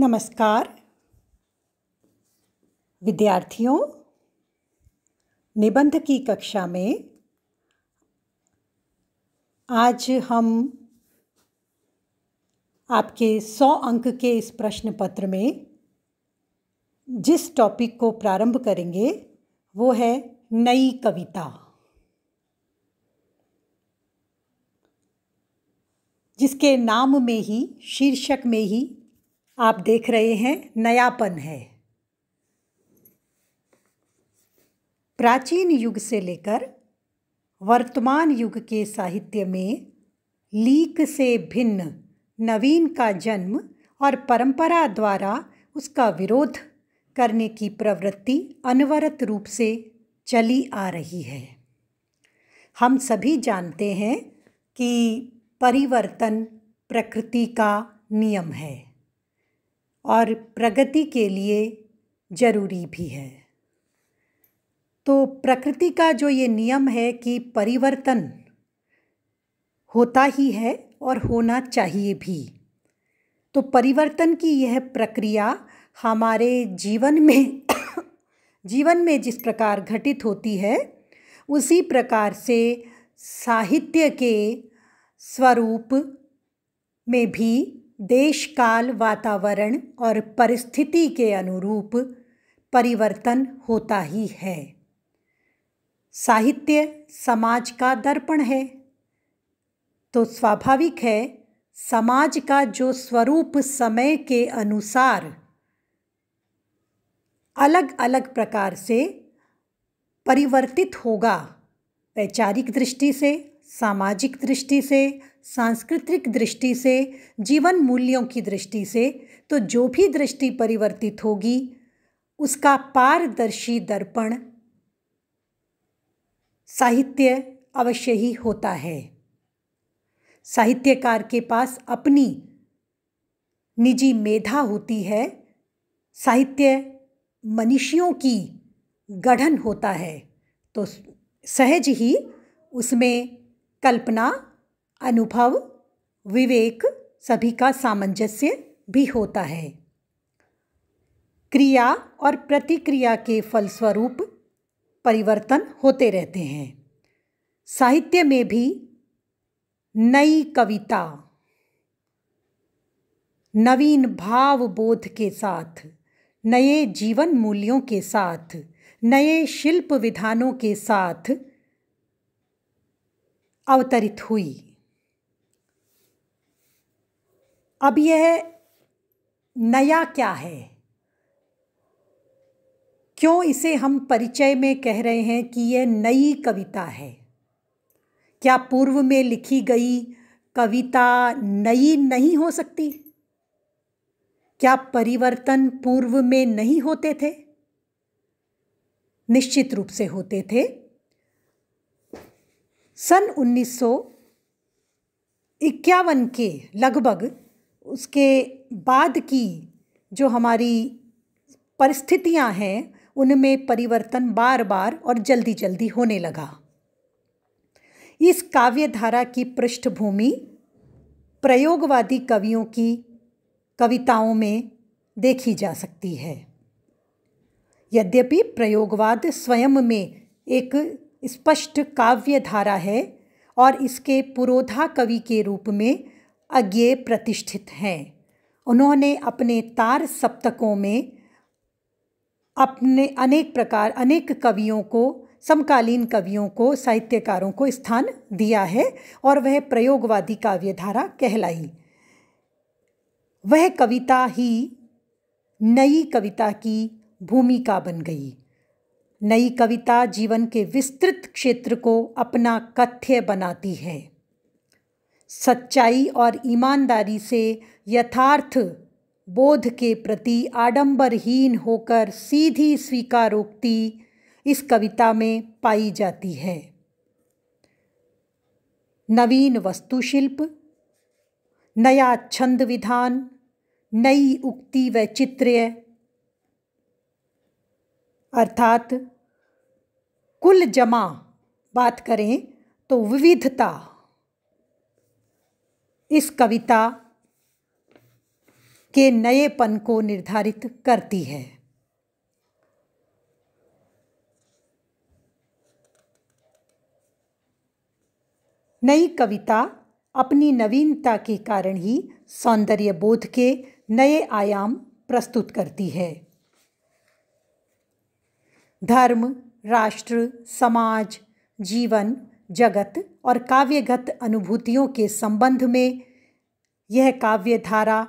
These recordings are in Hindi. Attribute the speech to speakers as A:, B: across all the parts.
A: नमस्कार विद्यार्थियों, निबंध की कक्षा में आज हम आपके 100 अंक के इस प्रश्न पत्र में जिस टॉपिक को प्रारंभ करेंगे वो है नई कविता, जिसके नाम में ही, शीर्षक में ही आप देख रहे हैं नयापन है। प्राचीन युग से लेकर वर्तमान युग के साहित्य में लीक से भिन्न नवीन का जन्म और परंपरा द्वारा उसका विरोध करने की प्रवृत्ति अनवरत रूप से चली आ रही है। हम सभी जानते हैं कि परिवर्तन प्रकृति का नियम है और प्रगति के लिए जरूरी भी है। तो प्रकृति का जो ये नियम है कि परिवर्तन होता ही है और होना चाहिए भी, तो परिवर्तन की यह प्रक्रिया हमारे जीवन में जिस प्रकार घटित होती है, उसी प्रकार से साहित्य के स्वरूप में भी देश काल, वातावरण और परिस्थिति के अनुरूप परिवर्तन होता ही है। साहित्य समाज का दर्पण है, तो स्वाभाविक है समाज का जो स्वरूप समय के अनुसार अलग अलग प्रकार से परिवर्तित होगा, वैचारिक दृष्टि से, सामाजिक दृष्टि से, सांस्कृतिक दृष्टि से, जीवन मूल्यों की दृष्टि से, तो जो भी दृष्टि परिवर्तित होगी उसका पारदर्शी दर्पण साहित्य अवश्य ही होता है। साहित्यकार के पास अपनी निजी मेधा होती है, साहित्य मनुष्यों की गढ़न होता है, तो सहज ही उसमें कल्पना, अनुभव, विवेक सभी का सामंजस्य भी होता है। क्रिया और प्रतिक्रिया के फलस्वरूप परिवर्तन होते रहते हैं। साहित्य में भी नई कविता नवीन भाव बोध के साथ, नए जीवन मूल्यों के साथ, नए शिल्प विधानों के साथ अवतरित हुई। अब यह नया क्या है? क्यों इसे हम परिचय में कह रहे हैं कि यह नई कविता है? क्या पूर्व में लिखी गई कविता नई नहीं हो सकती? क्या परिवर्तन पूर्व में नहीं होते थे? निश्चित रूप से होते थे। सन 1951 के लगभग, उसके बाद की जो हमारी परिस्थितियां हैं, उनमें परिवर्तन बार बार और जल्दी जल्दी होने लगा। इस काव्य धारा की पृष्ठभूमि प्रयोगवादी कवियों की कविताओं में देखी जा सकती है। यद्यपि प्रयोगवाद स्वयं में एक स्पष्ट काव्य धारा है और इसके पुरोधा कवि के रूप में अज्ञेय प्रतिष्ठित हैं। उन्होंने अपने तार सप्तकों में अपने अनेक कवियों को, समकालीन कवियों को, साहित्यकारों को स्थान दिया है और वह प्रयोगवादी काव्यधारा कहलाई। वह कविता ही नई कविता की भूमिका बन गई। नई कविता जीवन के विस्तृत क्षेत्र को अपना कथ्य बनाती है। सच्चाई और ईमानदारी से यथार्थ बोध के प्रति आडंबरहीन होकर सीधी स्वीकारोक्ति इस कविता में पाई जाती है। नवीन वस्तुशिल्प, नया छंद विधान, नई उक्ति वैचित्र्य, अर्थात कुल जमा बात करें तो विविधता, इस कविता के नएपन को निर्धारित करती है। नई कविता अपनी नवीनता के कारण ही सौंदर्य बोध के नए आयाम प्रस्तुत करती है। धर्म, राष्ट्र, समाज, जीवन, जगत और काव्यगत अनुभूतियों के संबंध में यह काव्य धारा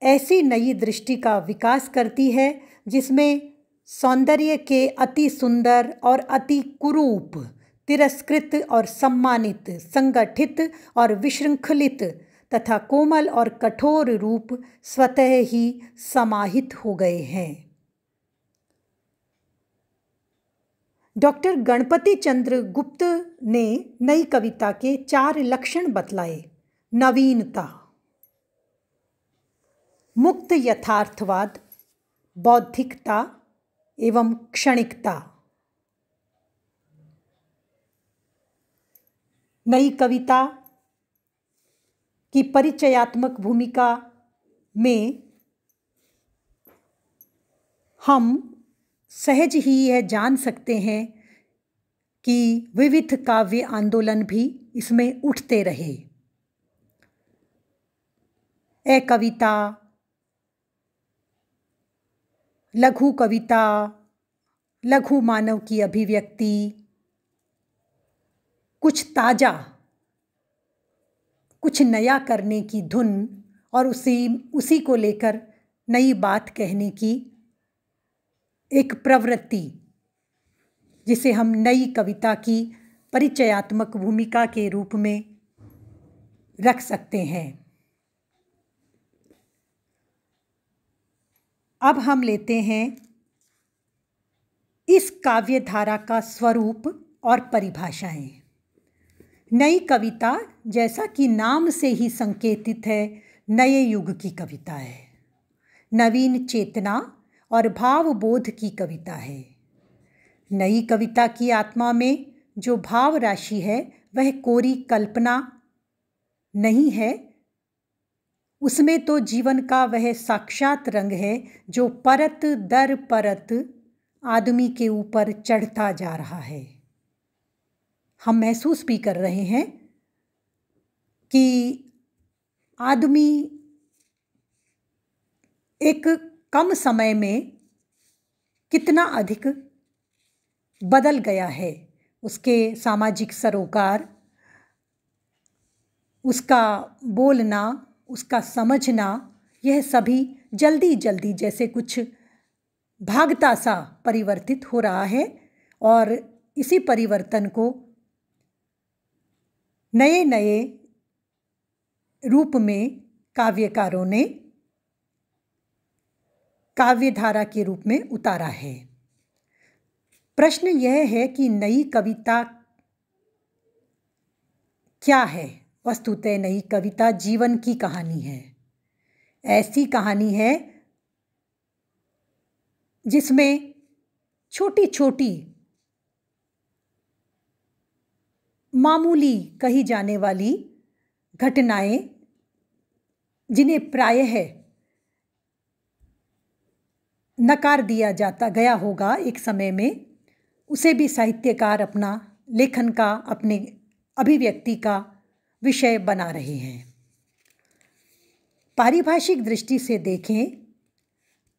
A: ऐसी नई दृष्टि का विकास करती है जिसमें सौंदर्य के अति सुंदर और अति कुरूप, तिरस्कृत और सम्मानित, संगठित और विशृंखलित तथा कोमल और कठोर रूप स्वतः ही समाहित हो गए हैं। डॉक्टर गणपति चंद्र गुप्त ने नई कविता के 4 लक्षण बतलाए। नवीनता, मुक्त यथार्थवाद, बौद्धिकता एवं क्षणिकता। नई कविता की परिचयात्मक भूमिका में हम सहज ही यह जान सकते हैं कि विविध काव्य आंदोलन भी इसमें उठते रहे। कविता, लघु कविता, लघु मानव की अभिव्यक्ति, कुछ ताजा, कुछ नया करने की धुन और उसी को लेकर नई बात कहने की एक प्रवृत्ति, जिसे हम नई कविता की परिचयात्मक भूमिका के रूप में रख सकते हैं। अब हम लेते हैं इस काव्य धारा का स्वरूप और परिभाषाएं। नई कविता, जैसा कि नाम से ही संकेतित है, नए युग की कविता है। नवीन चेतना और भावबोध की कविता है। नई कविता की आत्मा में जो भाव राशि है वह कोरी कल्पना नहीं है, उसमें तो जीवन का वह साक्षात रंग है जो परत दर परत आदमी के ऊपर चढ़ता जा रहा है। हम महसूस भी कर रहे हैं कि आदमी एक कम समय में कितना अधिक बदल गया है। उसके सामाजिक सरोकार, उसका बोलना, उसका समझना, यह सभी जल्दी जल्दी जैसे कुछ भागता सा परिवर्तित हो रहा है। और इसी परिवर्तन को नए नए रूप में काव्यकारों ने काव्यधारा के रूप में उतारा है। प्रश्न यह है कि नई कविता क्या है? वस्तुतः नई कविता जीवन की कहानी है। ऐसी कहानी है जिसमें छोटी छोटी मामूली कही जाने वाली घटनाएं, जिन्हें प्रायः नकार दिया जाता गया होगा एक समय में, उसे भी साहित्यकार अपना लेखन का, अपने अभिव्यक्ति का विषय बना रहे हैं। पारिभाषिक दृष्टि से देखें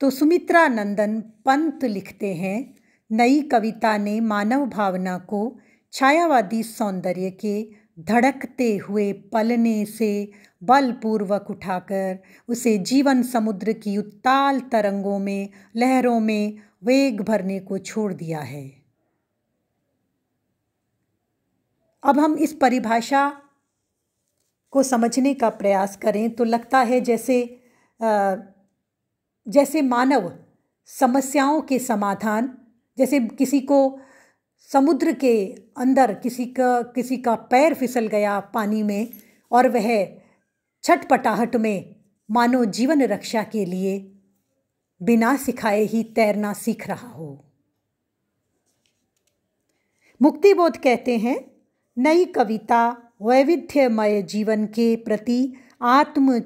A: तो सुमित्रा नंदन पंत लिखते हैं, नई कविता ने मानव भावना को छायावादी सौंदर्य के धड़कते हुए पलने से बलपूर्वक उठाकर उसे जीवन समुद्र की उत्ताल तरंगों में, लहरों में वेग भरने को छोड़ दिया है। अब हम इस परिभाषा को समझने का प्रयास करें तो लगता है जैसे मानव समस्याओं के समाधान, जैसे किसी को समुद्र के अंदर किसी का पैर फिसल गया पानी में और वह छटपटाहट में मानो जीवन रक्षा के लिए बिना सिखाए ही तैरना सीख रहा हो। मुक्तिबोध कहते हैं, नई कविता वैविध्यमय जीवन के प्रति आत्म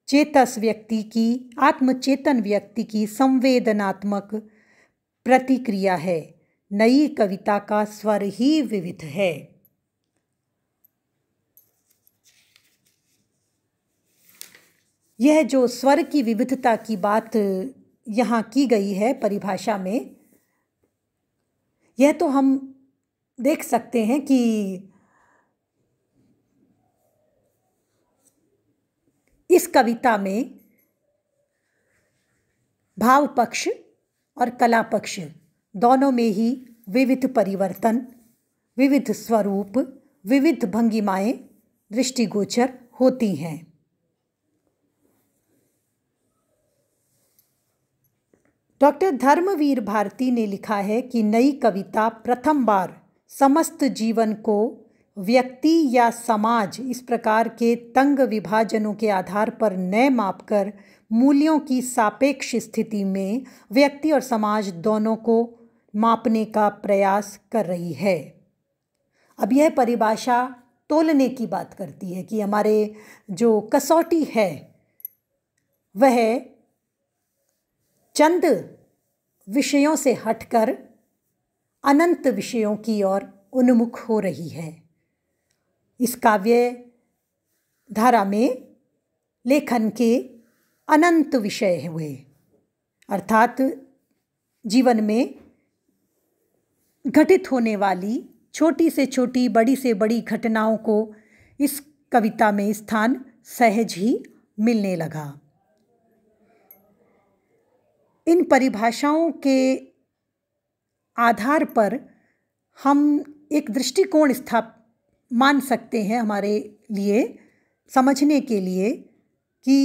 A: चेतस व्यक्ति की, आत्मचेतन व्यक्ति की संवेदनात्मक प्रतिक्रिया है। नई कविता का स्वर ही विविध है। यह जो स्वर की विविधता की बात यहाँ की गई है परिभाषा में, यह तो हम देख सकते हैं कि इस कविता में भाव पक्ष और कला पक्ष दोनों में ही विविध परिवर्तन, विविध स्वरूप, विविध भंगिमाएं दृष्टिगोचर होती हैं। डॉक्टर धर्मवीर भारती ने लिखा है कि नई कविता प्रथम बार समस्त जीवन को व्यक्ति या समाज इस प्रकार के तंग विभाजनों के आधार पर न मापकर मूल्यों की सापेक्ष स्थिति में व्यक्ति और समाज दोनों को मापने का प्रयास कर रही है। अब यह परिभाषा तोलने की बात करती है कि हमारे जो कसौटी है वह चंद विषयों से हटकर अनंत विषयों की ओर उन्मुख हो रही है। इस काव्य धारा में लेखन के अनंत विषय हुए, अर्थात जीवन में घटित होने वाली छोटी से छोटी, बड़ी से बड़ी घटनाओं को इस कविता में स्थान सहज ही मिलने लगा। इन परिभाषाओं के आधार पर हम एक दृष्टिकोण मान सकते हैं हमारे लिए समझने के लिए कि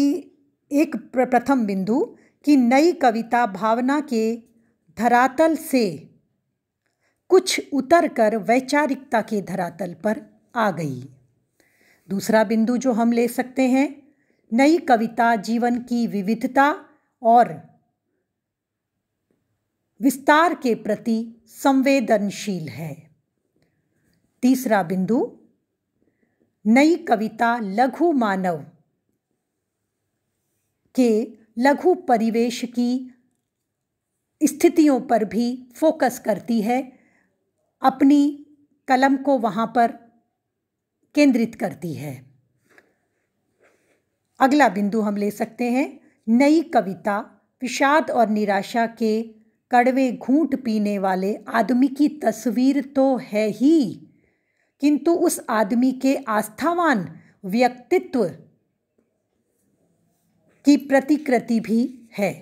A: एक प्रथम बिंदु कि नई कविता भावना के धरातल से कुछ उतर कर वैचारिकता के धरातल पर आ गई। दूसरा बिंदु जो हम ले सकते हैं, नई कविता जीवन की विविधता और विस्तार के प्रति संवेदनशील है। तीसरा बिंदु, नई कविता लघु मानव के लघु परिवेश की स्थितियों पर भी फोकस करती है, अपनी कलम को वहाँ पर केंद्रित करती है। अगला बिंदु हम ले सकते हैं, नई कविता विषाद और निराशा के कड़वे घूंट पीने वाले आदमी की तस्वीर तो है ही, किंतु उस आदमी के आस्थावान व्यक्तित्व की प्रतिकृति भी है।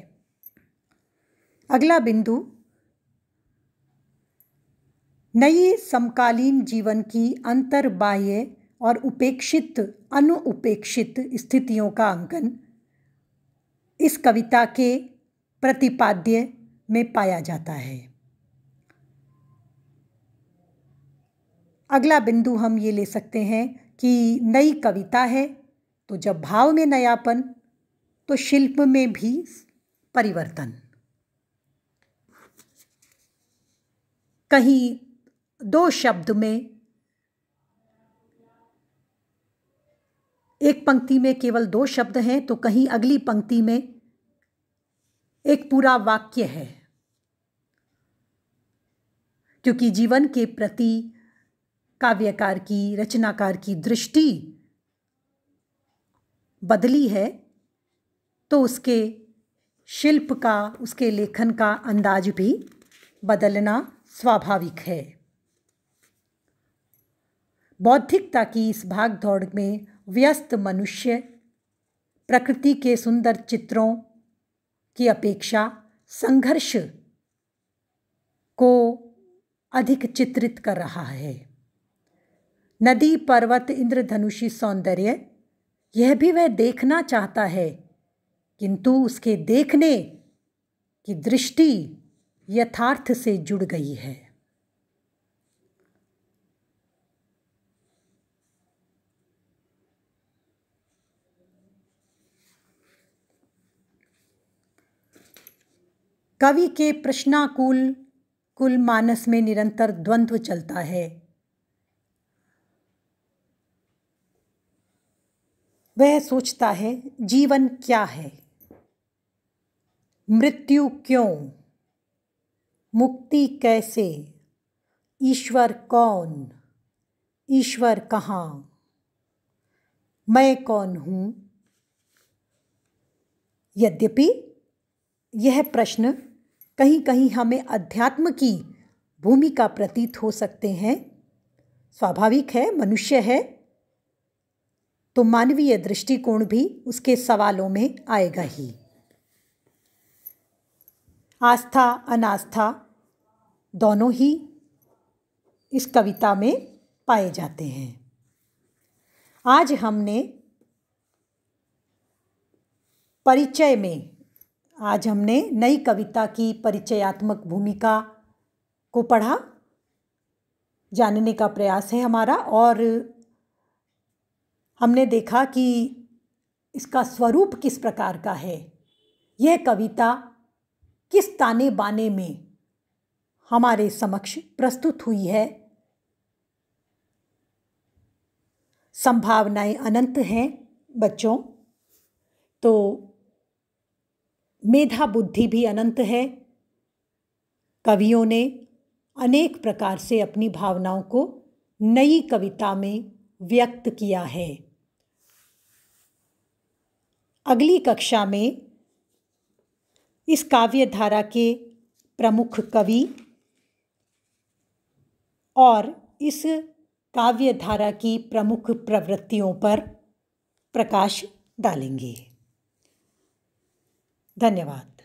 A: अगला बिंदु, नई समकालीन जीवन की अंतर्बाह्य और उपेक्षित अनुउपेक्षित स्थितियों का अंकन इस कविता के प्रतिपाद्य में पाया जाता है। अगला बिंदु हम ये ले सकते हैं कि नई कविता है तो जब भाव में नयापन तो शिल्प में भी परिवर्तन। कहीं दो शब्द में, एक पंक्ति में केवल दो शब्द हैं तो कहीं अगली पंक्ति में एक पूरा वाक्य है, क्योंकि जीवन के प्रति काव्यकार की, रचनाकार की दृष्टि बदली है तो उसके शिल्प का, उसके लेखन का अंदाज भी बदलना स्वाभाविक है। बौद्धिकता की इस भागदौड़ में व्यस्त मनुष्य प्रकृति के सुंदर चित्रों की अपेक्षा संघर्ष को अधिक चित्रित कर रहा है। नदी, पर्वत, इंद्रधनुषी सौंदर्य, यह भी वह देखना चाहता है, किंतु उसके देखने की दृष्टि यथार्थ से जुड़ गई है। कवि के प्रश्नाकुल मानस में निरंतर द्वंद्व चलता है। वह सोचता है जीवन क्या है, मृत्यु क्यों, मुक्ति कैसे, ईश्वर कौन, ईश्वर कहाँ, मैं कौन हूँ। यद्यपि यह प्रश्न कहीं कहीं हमें अध्यात्म की भूमिका प्रतीत हो सकते हैं, स्वाभाविक है, मनुष्य है, तो मानवीय दृष्टिकोण भी उसके सवालों में आएगा ही। आस्था अनास्था दोनों ही इस कविता में पाए जाते हैं। आज हमने नई कविता की परिचयात्मक भूमिका को पढ़ा, जानने का प्रयास है हमारा, और हमने देखा कि इसका स्वरूप किस प्रकार का है। यह कविता किस ताने बाने में हमारे समक्ष प्रस्तुत हुई है। संभावनाएं अनंत हैं बच्चों, तो मेधा बुद्धि भी अनंत है। कवियों ने अनेक प्रकार से अपनी भावनाओं को नई कविता में व्यक्त किया है। अगली कक्षा में इस काव्य धारा के प्रमुख कवि और इस काव्य धारा की प्रमुख प्रवृत्तियों पर प्रकाश डालेंगे। धन्यवाद।